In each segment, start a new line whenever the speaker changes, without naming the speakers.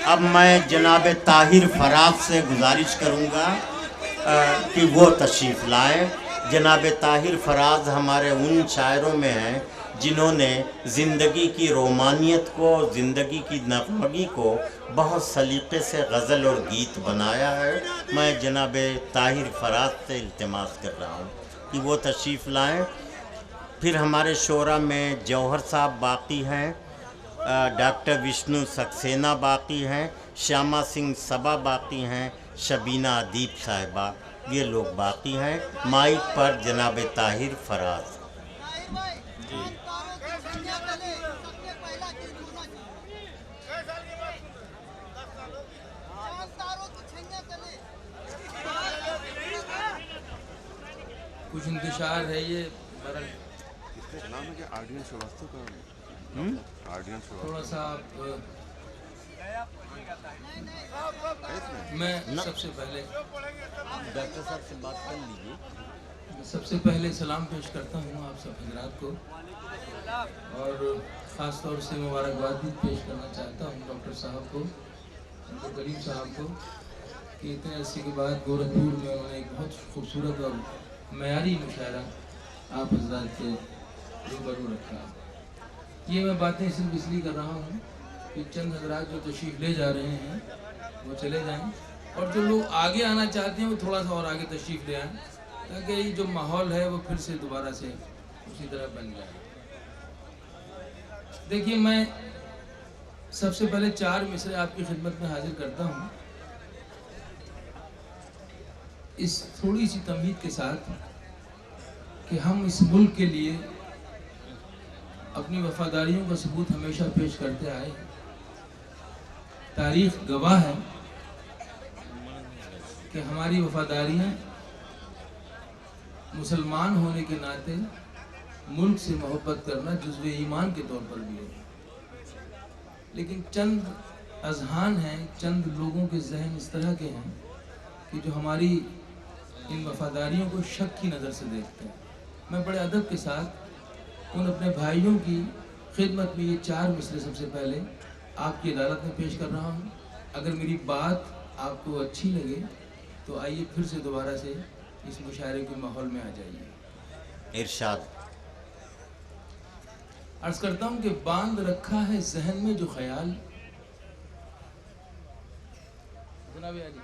اب میں جناب طاہر فراز سے گزارش کروں گا کہ وہ تشریف لائیں۔ جناب طاہر فراز ہمارے ان شاعروں میں ہیں جنہوں نے زندگی کی رومانیت کو، زندگی کی نغمگی کو بہت سلیقے سے غزل اور گیت بنایا ہے۔ میں جناب طاہر فراز سے التماس کر رہا ہوں کہ وہ تشریف لائیں۔ پھر ہمارے شعراء میں جوہر صاحب باقی ہیں، ڈاکٹر وشنو سکسینہ باقی ہیں، شیامہ سنگھ سبا باقی ہیں، شبینہ ادیب صاحبہ، یہ لوگ باقی ہیں۔ مائک پر جناب طاہر فراز۔
کچھ انتشار ہے یہ تھوڑا سا میں سب سے پہلے
ڈاکٹر صاحب سے بات کر لیجیے۔
سب سے پہلے سلام پیش کرتا ہوں آپ سب حضرات کو، اور خاص طور سے مبارکباد بھی پیش کرنا چاہتا ہوں ڈاکٹر صاحب کو، ڈاکٹر کریم صاحب کو، کہ اتنے عرصے کے بعد گورکھپور میں انہوں نے ایک بہت خوبصورت اور معیاری مشاعرہ آپ حضرات کے روبرو رکھا۔ یہ میں باتیں صرف اس لیے کر رہا ہوں کہ چند حضرات جو تشریف لے جا رہے ہیں وہ چلے جائیں، اور جو لوگ آگے آنا چاہتے ہیں وہ تھوڑا سا اور آگے تشریف لے آئیں، تاکہ یہ جو ماحول ہے وہ پھر سے دوبارہ سے اسی طرح بن جائے۔ دیکھیے، میں سب سے پہلے 4 مصرے آپ کی خدمت میں حاضر کرتا ہوں، اس تھوڑی سی تمہید کے ساتھ کہ ہم اس ملک کے لیے اپنی وفاداریوں کا ثبوت ہمیشہ پیش کرتے آئے ہیں۔ تاریخ گواہ ہے کہ ہماری وفاداریاں مسلمان ہونے کے ناطے ملک سے محبت کرنا جزو ایمان کے طور پر بھی ہے، لیکن چند اذہان ہیں، چند لوگوں کے ذہن اس طرح کے ہیں کہ جو ہماری ان وفاداریوں کو شک کی نظر سے دیکھتے ہیں۔ میں بڑے ادب کے ساتھ ان اپنے بھائیوں کی خدمت میں یہ 4 مصرے سب سے پہلے آپ کی عدالت میں پیش کر رہا ہوں۔ اگر میری بات آپ کو اچھی لگے تو آئیے پھر سے دوبارہ سے اس مشاعرے کے ماحول میں آ جائیے۔
ارشاد۔
عرض کرتا ہوں کہ باندھ رکھا ہے ذہن میں جو خیال، جناب علی،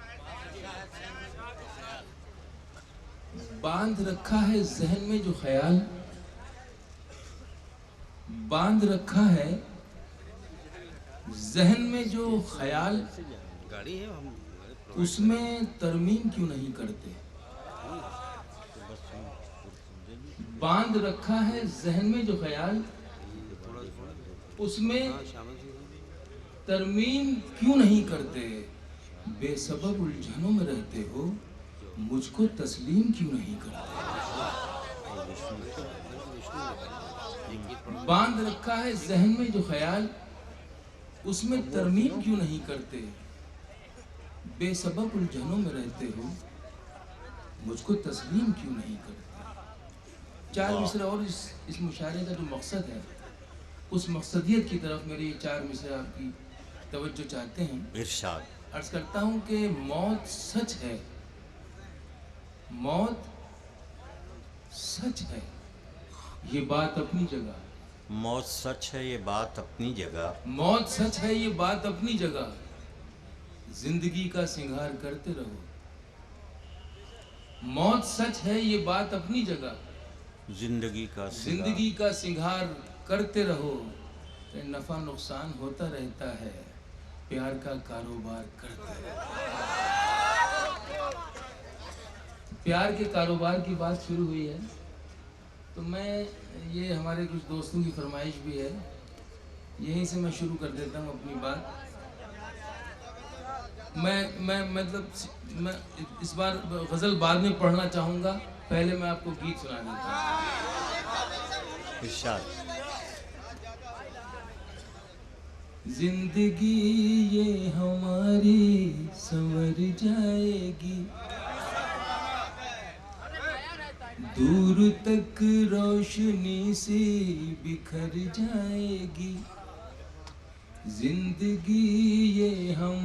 باندھ رکھا ہے ذہن میں جو خیال، باندھ رکھا ہے ذہن میں جو خیال، اس میں ترمیم کیوں نہیں کرتے؟ باندھ رکھا ہے ذہن میں جو خیال، اس میں ترمیم کیوں نہیں کرتے؟ بے سبب الجھنوں میں رہتے ہو، مجھ کو تسلیم کیوں نہیں کرتے؟ باندھ رکھا ہے ذہن میں جو خیال، اس میں ترمیم کیوں نہیں کرتے؟ بے سبب الجھنوں میں رہتے ہو، مجھ کو تسلیم کیوں نہیں کرتے؟ 4 مصرے اور اس مشاعرے کا جو مقصد ہے، اس مقصدیت کی طرف میرے یہ 4 مصرے آپ کی توجہ چاہتے ہیں۔
ارشاد۔
عرض کرتا ہوں کہ موت سچ ہے، موت سچ ہے، یہ بات اپنی جگہ،
موت سچ ہے یہ بات اپنی جگہ،
موت سچ ہے یہ بات اپنی جگہ، زندگی کا سنگھار کرتے رہو، موت سچ ہے یہ بات اپنی جگہ،
زندگی کا
زندگی کا سنگھار کرتے رہو، نفع نقصان ہوتا رہتا ہے، پیار کا کاروبار کرتے رہو۔ پیار کے کاروبار کی بات شروع ہوئی ہے تو میں یہ ہمارے کچھ دوستوں کی فرمائش بھی ہے، یہیں سے میں شروع کر دیتا ہوں اپنی بات۔ میں اس بار غزل بعد میں پڑھنا چاہوں گا، پہلے میں آپ کو گیت سنا دیتا ہوں۔
ارشاد۔
زندگی یہ ہماری سنور جائے گی، دور تک روشنی سی بکھر جائے گی، زندگی یہ ہماری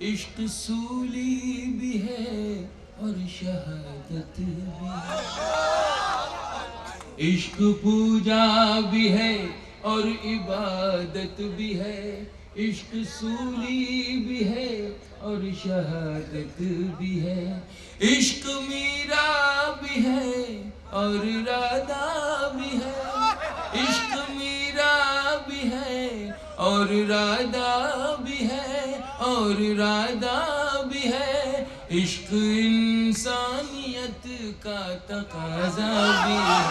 عشق سولی بھی ہے اور شہادت بھی ہے، عشق پوجا بھی ہے اور عبادت بھی ہے، عشق سولی بھی ہے اور شہادت بھی ہے، عشق میرا بھی ہے اور ارادہ بھی ہے، عشق میرا بھی ہے اور ارادہ بھی ہے اور ارادہ بھی ہے، عشق انسانیت کا تقاضا بھی ہے،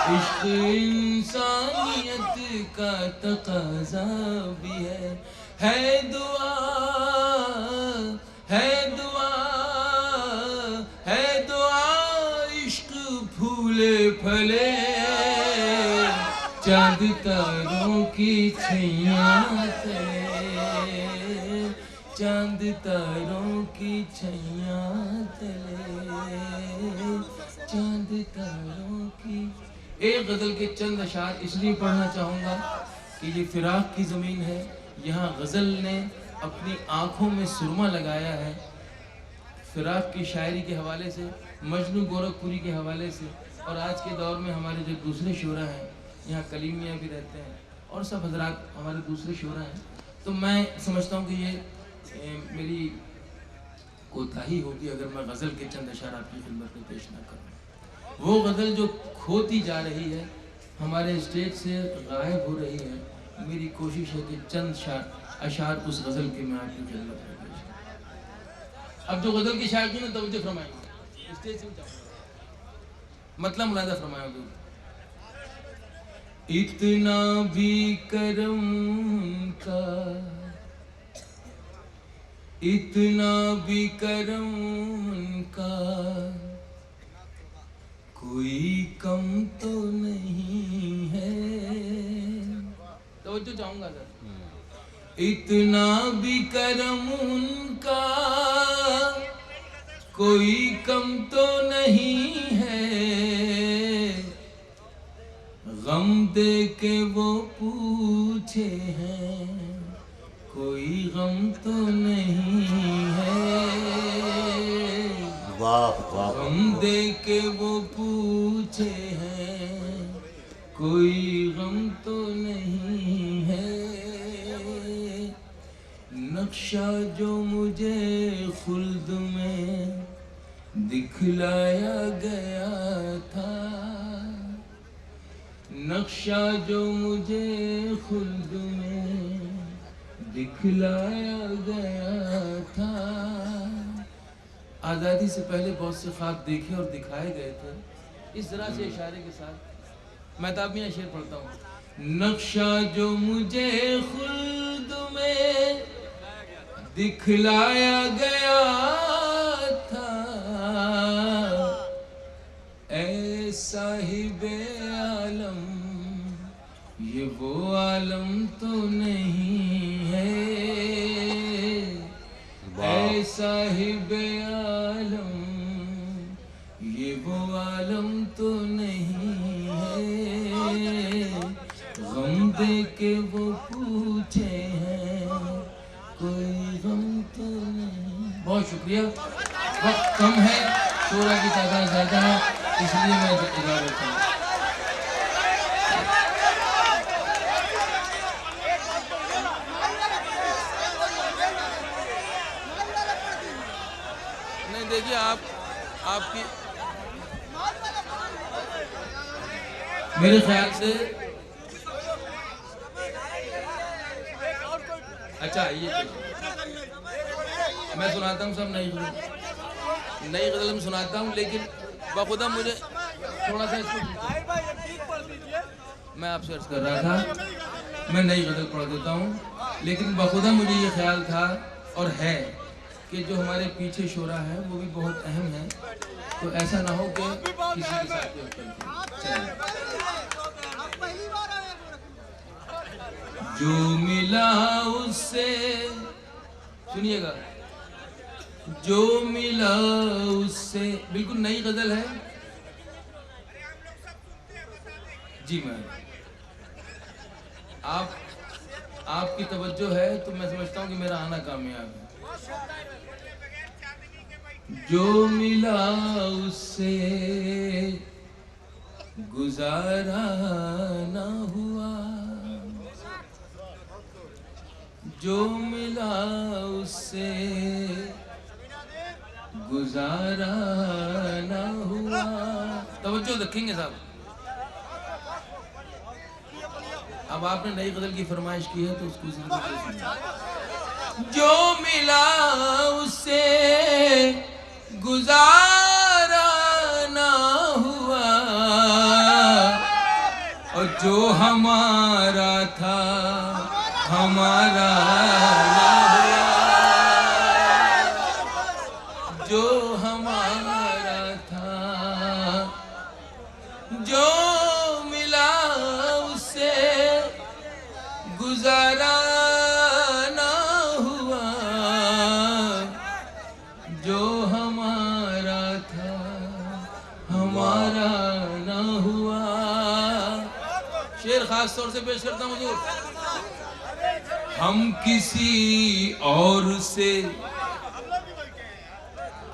عشق انسانیت کا تقاضا بھی ہے دعا ہے دعا ہے دعا عشق پھولے پھلے چاند تاروں کی چھیاں تلے، چاند تاروں کی چھیاں تلے، چاند تاروں کی۔ ایک غزل کے چند اشعار اس لیے پڑھنا چاہوں گا کہ یہ فراق کی زمین ہے، یہاں غزل نے اپنی آنکھوں میں سرما لگایا ہے، فراق کی شاعری کے حوالے سے، مجنو گورکھپوری کے حوالے سے، اور آج کے دور میں ہمارے جو دوسرے شعراء ہیں، یہاں کلیم میاں بھی رہتے ہیں اور سب حضرات ہمارے دوسرے شعراء ہیں، تو میں سمجھتا ہوں کہ یہ میری کوتاہی ہوگی اگر میں غزل کے چند اشعار آپ کی خدمت میں پیش نہ کروں۔ وہ غزل جو کھوتی جا رہی ہے، ہمارے اسٹیج سے غائب ہو رہی ہے، میری کوشش ہے کہ چند اشعار اس غزل کے میں آپ کی خدمت میں پیش کروں۔ اب جو غزل کی شاعری نے توجہ فرمائیں گے، اسٹیج سے مطلب ملاحظہ فرمایا حضور۔ اتنا بھی کرم کا، اتنا بھی کرم کا کوئی کم تو نہیں ہے، توجہ چاہوں گا سر، اتنا بھی کرم ان کا کوئی کم تو نہیں ہے، غم دے کے وہ پوچھے ہیں کوئی غم تو نہیں ہے،
واہ واہ،
غم دے کے وہ پوچھے ہیں کوئی غم تو نہیں ہے، نقشہ جو مجھے خلد میں دکھلایا گیا تھا، نقشہ جو مجھے خلد میں دکھلایا گیا تھا، آزادی سے پہلے بہت سے خواب دیکھے اور دکھائے گئے تھے، اس طرح سے اشارے کے ساتھ میں تابعیاں شعر پڑھتا ہوں۔ نقشہ جو مجھے خلد میں دکھلایا گیا تھا، اے صاحب عالم یہ وہ عالم تو نہیں ہے، اے صاحب عالم یہ وہ عالم تو نہیں ہے، غم دے کے وہ پوچھے ہیں کوئی غم تو نہیں۔ بہت شکریہ، وقت کم ہے، شعراء کی تعداد زیادہ ہے، اس لیے میں اجازت چاہوں۔ نہیں دیکھیے آپ کی میرے خیال سے اچھا یہ میں سناتا ہوں سب نئی غزل میں سناتا ہوں، لیکن بخدا مجھے تھوڑا سا اس کو میں آپ سے عرض کر رہا تھا، میں نئی غزل پڑھ دیتا ہوں، لیکن بخدا مجھے یہ خیال تھا اور ہے کہ جو ہمارے پیچھے شعراء ہے وہ بھی بہت اہم ہے، تو ایسا نہ ہو کہ کسی کے ساتھ جو ملا اس سے، سنیے گا، جو ملا اس سے، بالکل نئی غزل ہے جی، میں آپ کی توجہ ہے تو میں سمجھتا ہوں کہ میرا آنا کامیاب ہے۔ جو ملا اس سے گزارا نہ ہوا، جو ملا اس سے گزارا نہ ہوا. توجہ رکھیں گے صاحب. اب آپ نے نئی غزل کی فرمائش کی ہے تو اس کو ضرور سنیں. جو ملا اس سے گزارا نہ ہوا، اور جو ہمارا تھا ہمارا نہ ہوا، جو ہمارا تھا جو ملا اس سے گزارا نہ ہوا، جو ہمارا تھا ہمارا نہ ہوا. شعر خاص طور سے پیش کرتا ہوں حضور. ہم کسی اور سے،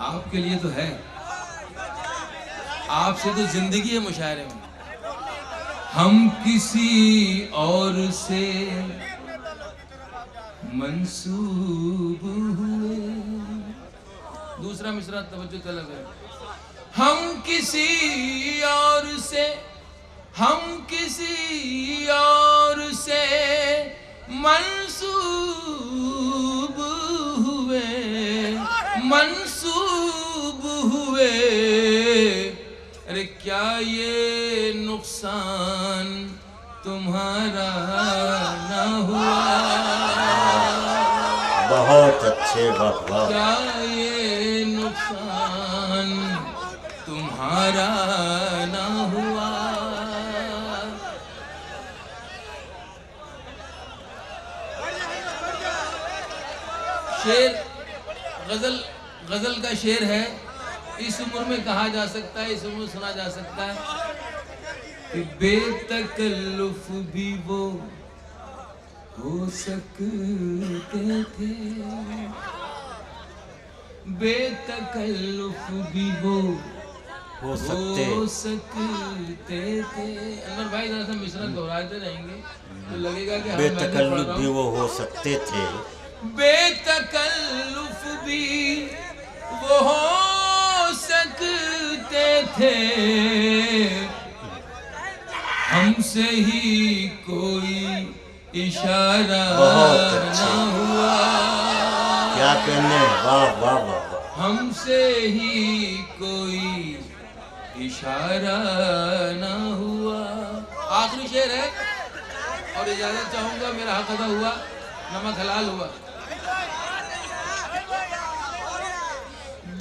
آپ کے لیے تو ہے، آپ سے تو زندگی ہے مشاعرے میں. ہم کسی اور سے منسوب ہوئے. دوسرا مصرع توجہ طلب ہے. ہم کسی اور سے، ہم کسی اور سے منسوب ہوئے، منسوب ہوئے. ارے کیا یہ نقصان تمہارا نہ ہوا؟
بہت اچھے. واہ واہ.
کیا یہ نقصان تمہارا نہ ہوا؟ شعر غزل کا شعر ہے. اس عمر میں کہا جا سکتا ہے، اس عمر میں سنا جا سکتا ہے کہ بے تکلف بھی وہ ہو سکتے تھے، بے تکلف بھی وہ
ہو سکتے
تھے. انور بھائی ذرا سا مصرع دہراتے رہیں گے تو لگے گا کہ
بے تکلف بھی وہ ہو سکتے تھے،
بے تکلف بھی وہ ہو سکتے تھے. ہم سے ہی کوئی اشارہ نہ ہوا.
کیا کہنے. واہ واہ واہ.
ہم سے ہی کوئی اشارہ نہ ہوا. آخری شعر ہے اور اجازت چاہوں گا، میرا حق ادا ہوا، نمک حلال ہوا.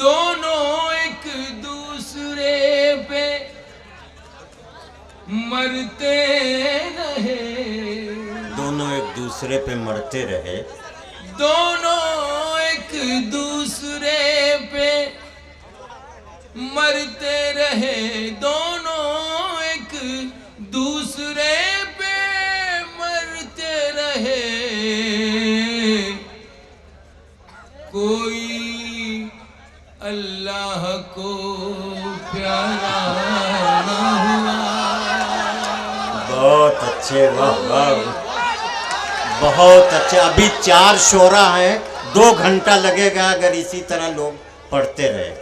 دونوں ایک دوسرے پہ مرتے رہے،
دونوں ایک دوسرے پہ مرتے رہے،
دونوں ایک دوسرے پہ مرتے رہے، دونوں ایک دوسرے پہ مرتے رہے. کوئی اللہ کو پیارا نہ ہوا.
بہت اچھے. واہ واہ. بہت اچھے. ابھی 4 شعرا ہیں، 2 گھنٹہ لگے گا اگر اسی طرح لوگ پڑھتے رہے.